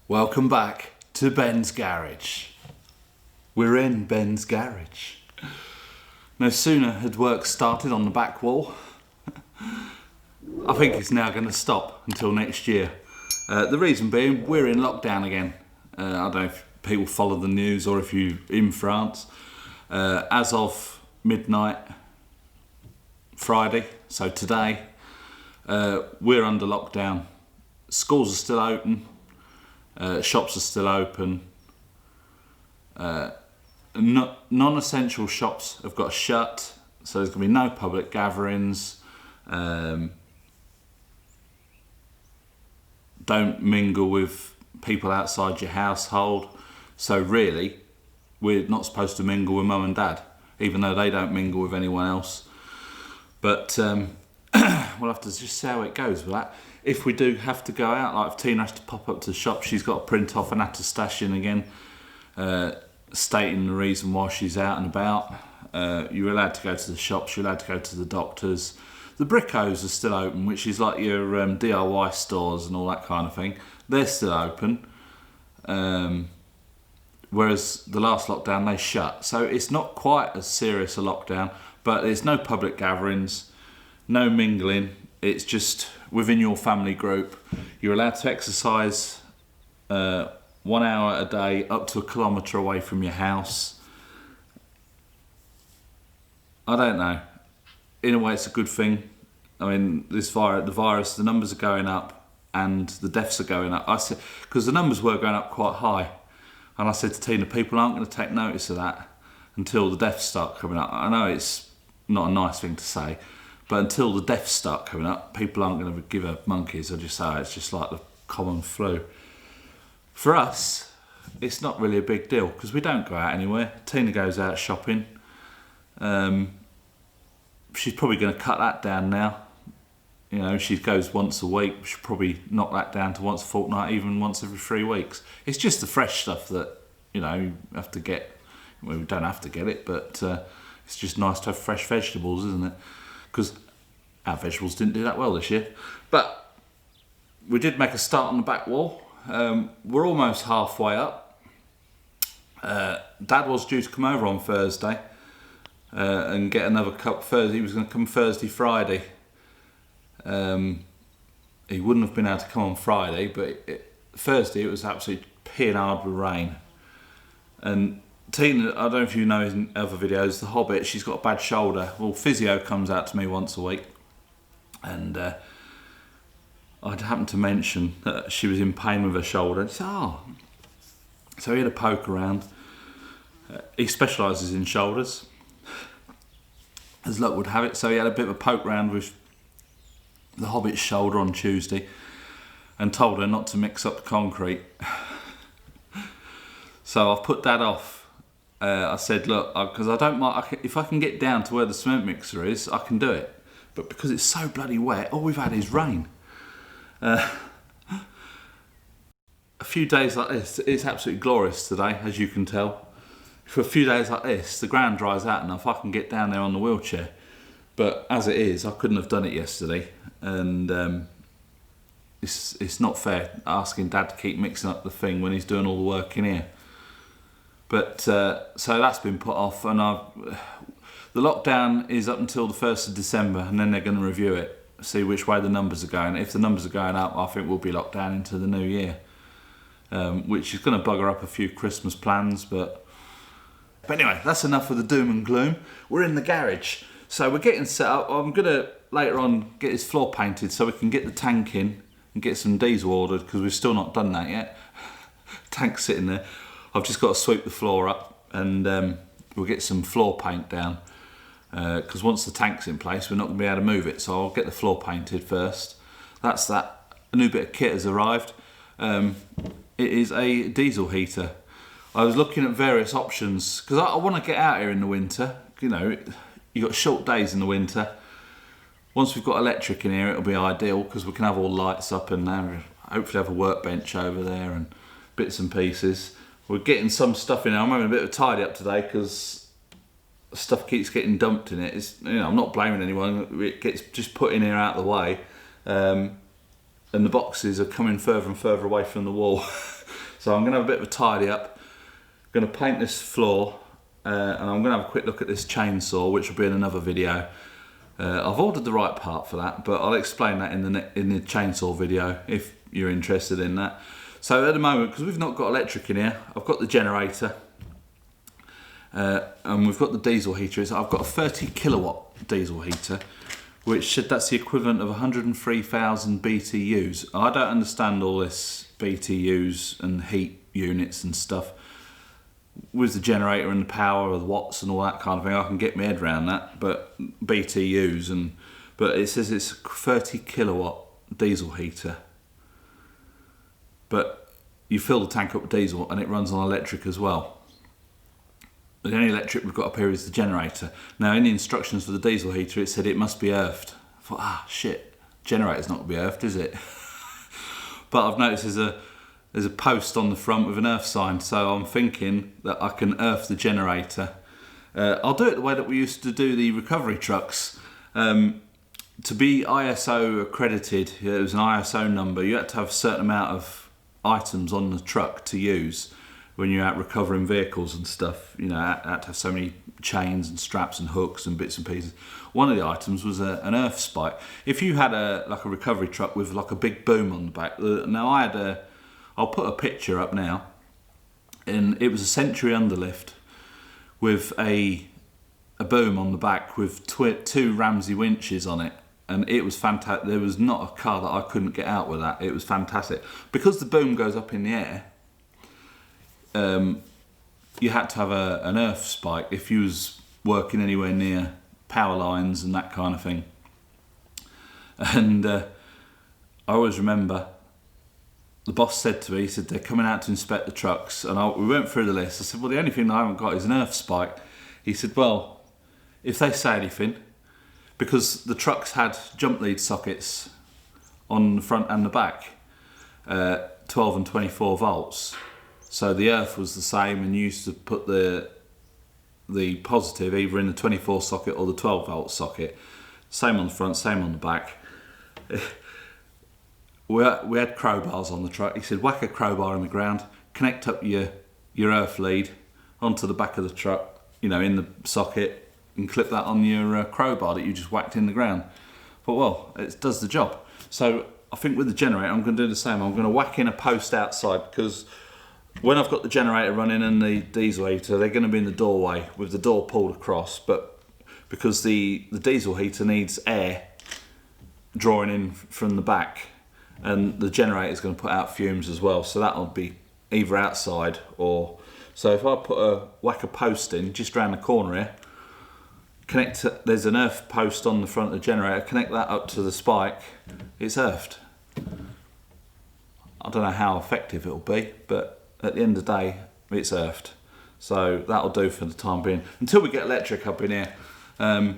Welcome back to Ben's Garage. We're in Ben's Garage. No sooner had work started on the back wall, I think it's now going to stop until next year. The reason being, we're in lockdown again. I don't know if people follow the news or if you're in France. As of midnight Friday, so today, we're under lockdown. Schools are still open. Shops are still open. Non-essential shops have got shut, so there's going to be no public gatherings. Don't mingle with people outside your household. So really, we're not supposed to mingle with mum and dad, even though they don't mingle with anyone else. But we'll have to just see how it goes with that. If we do have to go out, like if Tina has to pop up to the shop, she's got to print off an attestation again, stating the reason why she's out and about. You're allowed to go to the shops, you're allowed to go to the doctors. The Brickos are still open, which is like your DIY stores and all that kind of thing. They're still open. Whereas the last lockdown, they shut. So it's not quite as serious a lockdown, but there's no public gatherings, no mingling. It's just within your family group. You're allowed to exercise 1 hour a day up to 1 kilometre away from your house. I don't know. In a way, it's a good thing. I mean, the virus, the numbers are going up and the deaths are going up. I said, because the numbers were going up quite high. And I said to Tina, people aren't going to take notice of that until the deaths start coming up. I know it's not a nice thing to say, but until the deaths start coming up, people aren't going to give a monkeys. I just say it's just like the common flu. For us, it's not really a big deal because we don't go out anywhere. Tina goes out shopping. She's probably going to cut that down now. You know, she goes once a week. We should probably knock that down to once a fortnight, even once every 3 weeks. It's just the fresh stuff that, you know, you have to get. Well, we don't have to get it, but it's just nice to have fresh vegetables, isn't it? Because our vegetables didn't do that well this year. But we did make a start on the back wall. We're almost halfway up. Dad was due to come over on Thursday and get another cup Thursday. He was going to come Thursday, Friday. He wouldn't have been able to come on Friday, but Thursday it was absolutely peeing hard with rain. And Tina, I don't know if you know in other videos, the Hobbit, she's got a bad shoulder. Well, physio comes out to me once a week, and I'd happened to mention that she was in pain with her shoulder. And he said, oh. So he had a poke around. He specialises in shoulders, as luck would have it. So he had a bit of a poke round with the Hobbit's shoulder on Tuesday and told her not to mix up the concrete. So I've put that off. I said, look, because I don't mind, if I can get down to where the cement mixer is, I can do it. But because it's so bloody wet, all we've had is rain. A few days like this, it's absolutely glorious today, as you can tell. For a few days like this, the ground dries out enough, I can get down there on the wheelchair. But as it is, I couldn't have done it yesterday. And it's not fair asking Dad to keep mixing up the thing when he's doing all the work in here. But so that's been put off, and the lockdown is up until the 1st of December, and then they're going to review it, see which way the numbers are going. If the numbers are going up, I think we'll be locked down into the new year, which is going to bugger up a few Christmas plans. But anyway, that's enough of the doom and gloom. We're in the garage, so we're getting set up. I'm going to later on get this floor painted so we can get the tank in and get some diesel ordered, because we've still not done that yet. Tank's sitting there. I've just got to sweep the floor up, and we'll get some floor paint down, because once the tank's in place we're not going to be able to move it, so I'll get the floor painted first. That's that. A new bit of kit has arrived. It is a diesel heater. I was looking at various options because I want to get out here in the winter. You know, you've got short days in the winter. Once we've got electric in here, it'll be ideal because we can have all lights up and hopefully have a workbench over there and bits and pieces. We're getting some stuff in there. I'm having a bit of a tidy up today because stuff keeps getting dumped in it. It's, you know, I'm not blaming anyone. It gets just put in here out of the way. and the boxes are coming further and further away from the wall. So I'm going to have a bit of a tidy up. I'm going to paint this floor, and I'm going to have a quick look at this chainsaw, which will be in another video. I've ordered the right part for that, but I'll explain that in the chainsaw video if you're interested in that. So at the moment, because we've not got electric in here, I've got the generator, and we've got the diesel heater. I've got a 30 kilowatt diesel heater, that's the equivalent of 103,000 BTUs. I don't understand all this BTUs and heat units and stuff. With the generator and the power of the watts and all that kind of thing, I can get my head around that. But BTUs but it says it's 30 kilowatt diesel heater. But you fill the tank up with diesel and it runs on electric as well. The only electric we've got up here is the generator. Now in the instructions for the diesel heater it said it must be earthed. I thought, shit, generator's not going to be earthed, is it? But I've noticed there's a post on the front with an earth sign, so I'm thinking that I can earth the generator. I'll do it the way that we used to do the recovery trucks. To be ISO accredited, it was an ISO number, you had to have a certain amount of items on the truck to use when you're out recovering vehicles and stuff. You know, had to have so many chains and straps and hooks and bits and pieces. One of the items was an earth spike. If you had a recovery truck with like a big boom on the back, now I'll put a picture up now, and it was a Century underlift with a boom on the back with two Ramsey winches on it, and it was fantastic. There was not a car that I couldn't get out with that. It was fantastic. Because the boom goes up in the air, you had to have an earth spike if you was working anywhere near power lines and that kind of thing. And I always remember the boss said to me, he said, they're coming out to inspect the trucks. And we went through the list. I said, well, the only thing I haven't got is an earth spike. He said, well, if they say anything, because the trucks had jump lead sockets on the front and the back, 12 and 24 volts. So the earth was the same, and you used to put the positive either in the 24 socket or the 12 volt socket. Same on the front, same on the back. We had crowbars on the truck. He said, whack a crowbar in the ground, connect up your earth lead onto the back of the truck, in the socket, and clip that on your crowbar that you just whacked in the ground. But well, it does the job. So I think with the generator, I'm going to do the same. I'm going to whack in a post outside, because when I've got the generator running and the diesel heater, they're going to be in the doorway with the door pulled across. But because the diesel heater needs air drawing in from the back, and the generator is going to put out fumes as well, so that'll be either outside or... So if I whack a post in just around the corner here, there's an earth post on the front of the generator, connect that up to the spike, it's earthed. I don't know how effective it'll be, but at the end of the day, it's earthed. So that'll do for the time being. Until we get electric up in here, I've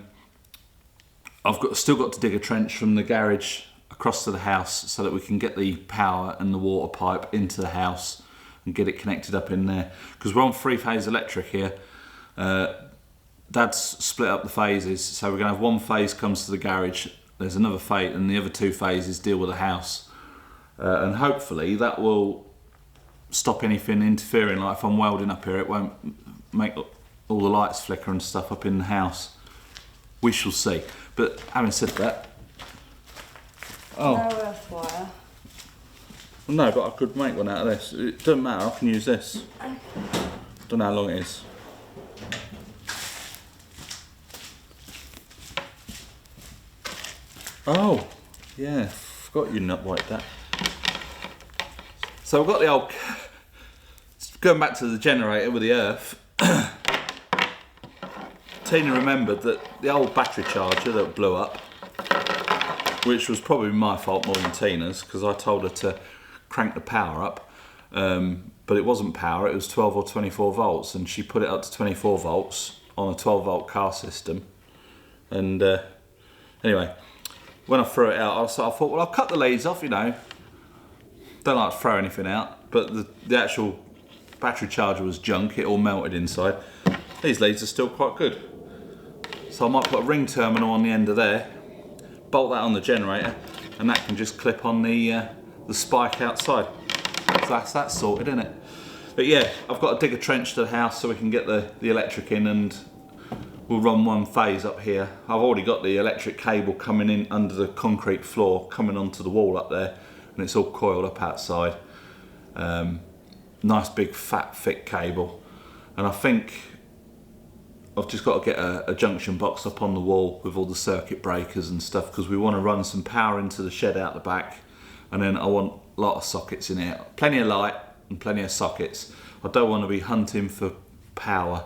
still got to dig a trench from the garage across to the house so that we can get the power and the water pipe into the house and get it connected up in there. Because we're on 3-phase electric here. Dad's split up the phases, so we're going to have one phase comes to the garage, there's another phase, and the other 2 phases deal with the house. And hopefully that will stop anything interfering. Like if I'm welding up here, it won't make all the lights flicker and stuff up in the house. We shall see. But having said that, no earth wire. No, but I could make one out of this. It doesn't matter, I can use this. Okay. Don't know how long it is. Oh, yeah, forgot you nut like that. So I've got the old, going back to the generator with the earth, Tina remembered that the old battery charger that blew up, which was probably my fault more than Tina's, because I told her to crank the power up, but it wasn't power, it was 12 or 24 volts, and she put it up to 24 volts on a 12 volt car system. And anyway, when I threw it out, I thought, well, I'll cut the leads off, don't like to throw anything out, but the actual battery charger was junk, it all melted inside. These leads are still quite good. So I might put a ring terminal on the end of there, bolt that on the generator, and that can just clip on the the spike outside. So that's that sorted, isn't it? But yeah, I've got to dig a trench to the house so we can get the electric in, and we'll run one phase up here. I've already got the electric cable coming in under the concrete floor, coming onto the wall up there, and it's all coiled up outside. Nice big fat thick cable, and I think I've just got to get a junction box up on the wall with all the circuit breakers and stuff, because we want to run some power into the shed out the back, and then I want a lot of sockets in here, plenty of light and plenty of sockets. I don't want to be hunting for power,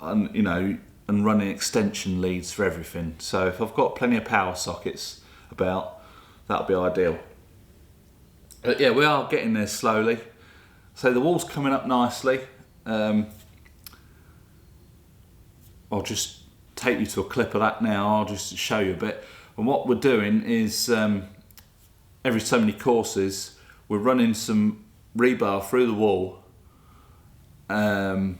and and running extension leads for everything. So if I've got plenty of power sockets about, that'll be ideal. But yeah, we are getting there slowly. So the wall's coming up nicely. I'll just take you to a clip of that now. I'll just show you a bit. And what we're doing is every so many courses, we're running some rebar through the wall, laying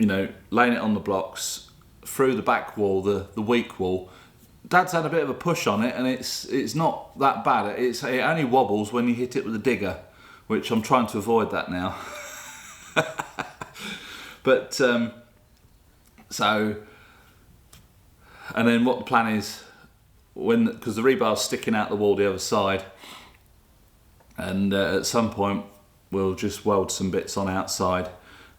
it on the blocks, through the back wall, the weak wall. Dad's had a bit of a push on it, and it's not that bad. It only wobbles when you hit it with a digger, which I'm trying to avoid that now. But and then what the plan is, because the rebar's sticking out the wall the other side, and at some point we'll just weld some bits on outside,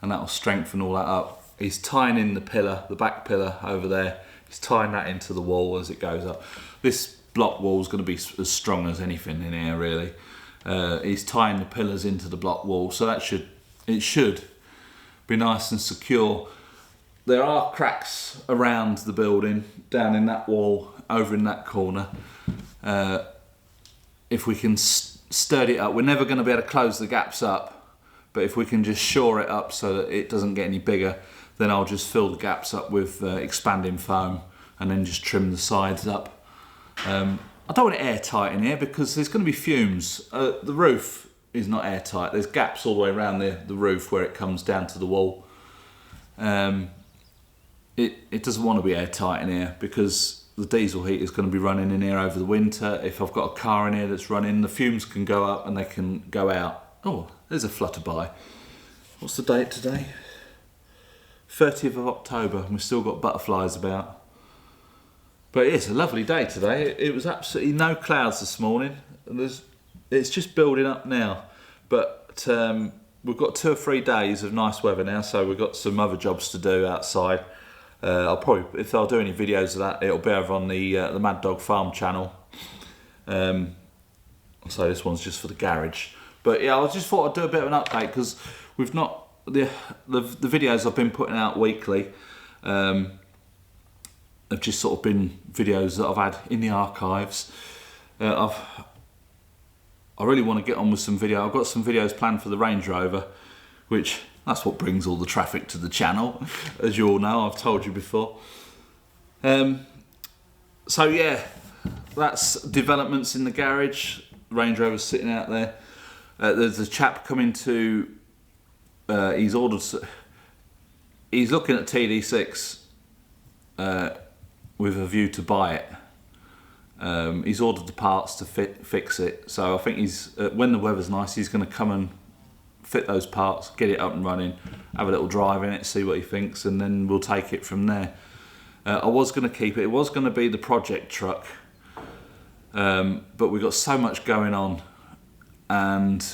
and that'll strengthen all that up. He's tying in the pillar, the back pillar over there. He's tying that into the wall as it goes up. This block wall is going to be as strong as anything in here, really. He's tying the pillars into the block wall, so it should be nice and secure. There are cracks around the building, down in that wall, over in that corner. If we can sturdy it up, we're never going to be able to close the gaps up, but if we can just shore it up so that it doesn't get any bigger, then I'll just fill the gaps up with expanding foam and then just trim the sides up. I don't want it airtight in here because there's going to be fumes. The roof is not airtight. There's gaps all the way around the roof where it comes down to the wall. It doesn't want to be airtight in here because the diesel heat is going to be running in here over the winter. If I've got a car in here that's running, the fumes can go up and they can go out. Oh, there's a flutterby. What's the date today? 30th of October. We've still got butterflies about. But it's a lovely day today. It was absolutely no clouds this morning. It's just building up now. But we've got 2 or 3 days of nice weather now, so we've got some other jobs to do outside. I'll probably, if I'll do any videos of that, it'll be over on the Mad Dog Farm channel. So this one's just for the garage. But yeah, I just thought I'd do a bit of an update because we've not the videos I've been putting out weekly have just sort of been videos that I've had in the archives. I really want to get on with some video. I've got some videos planned for the Range Rover, which that's what brings all the traffic to the channel, as you all know. I've told you before. So yeah, that's developments in the garage. Range Rover's sitting out there. There's a chap coming to. He's looking at TD6 with a view to buy it. He's ordered the parts to fix it, so I think he's when the weather's nice, he's going to come and fit those parts, get it up and running, have a little drive in it, see what he thinks, and then we'll take it from there. I was going to keep it. It was going to be the project truck, but we've got so much going on, and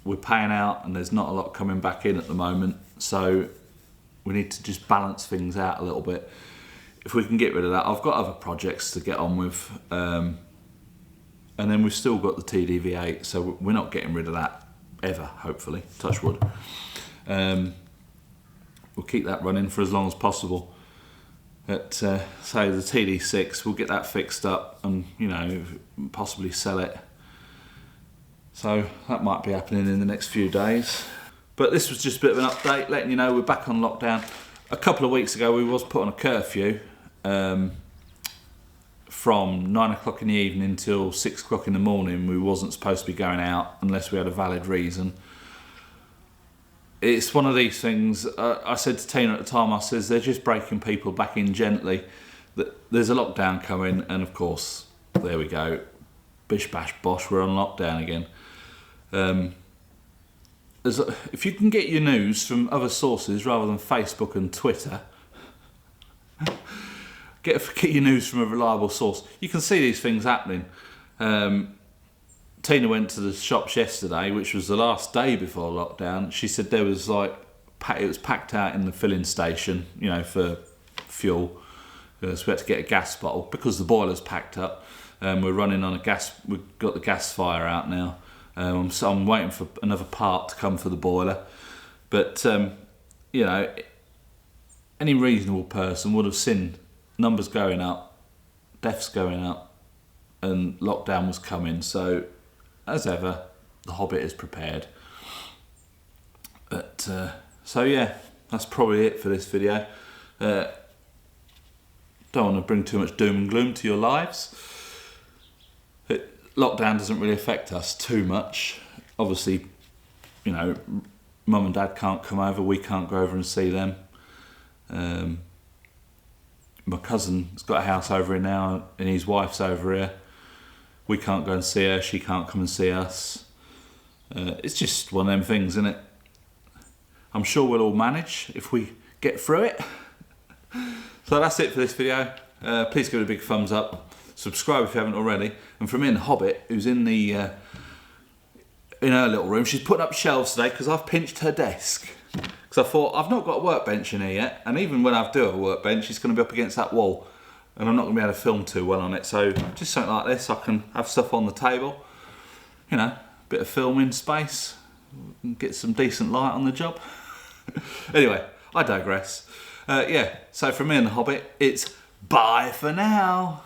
we're paying out, and there's not a lot coming back in at the moment, so we need to just balance things out a little bit. If we can get rid of that, I've got other projects to get on with, and then we've still got the TDV8, so we're not getting rid of that ever, hopefully, touch wood. We'll keep that running for as long as possible. At say the TD6, we'll get that fixed up and possibly sell it. So that might be happening in the next few days. But this was just a bit of an update, letting you know we're back on lockdown. A couple of weeks ago we was put on a curfew from 9 o'clock in the evening till 6 o'clock in the morning. We wasn't supposed to be going out unless we had a valid reason. It's one of these things, I said to Tina at the time, I says they're just breaking people back in gently. There's a lockdown coming, and of course, there we go. bish bash bosh, we're on lockdown again. If you can get your news from other sources rather than Facebook and Twitter, get your news from a reliable source. You can see these things happening. Tina went to the shops yesterday, which was the last day before lockdown. She said there was it was packed out in the filling station, for fuel. So we had to get a gas bottle because the boiler's packed up. We're running on we've got the gas fire out now. So I'm waiting for another part to come for the boiler. But, any reasonable person would have seen numbers going up, deaths going up, and lockdown was coming. So, as ever, the Hobbit is prepared. But, that's probably it for this video. Don't want to bring too much doom and gloom to your lives. Lockdown doesn't really affect us too much. Obviously, Mum and Dad can't come over, we can't go over and see them. My cousin's got a house over here now and his wife's over here. We can't go and see her, she can't come and see us. It's just one of them things, isn't it? I'm sure we'll all manage if we get through it. So that's it for this video. Please give it a big thumbs up. Subscribe if you haven't already. And from in Hobbit, who's in her little room, she's putting up shelves today because I've pinched her desk. Because I thought, I've not got a workbench in here yet, and even when I do have a workbench, it's going to be up against that wall, and I'm not going to be able to film too well on it. So just something like this, I can have stuff on the table, bit of filming space, and get some decent light on the job. Anyway, I digress. So from me and the Hobbit, it's bye for now.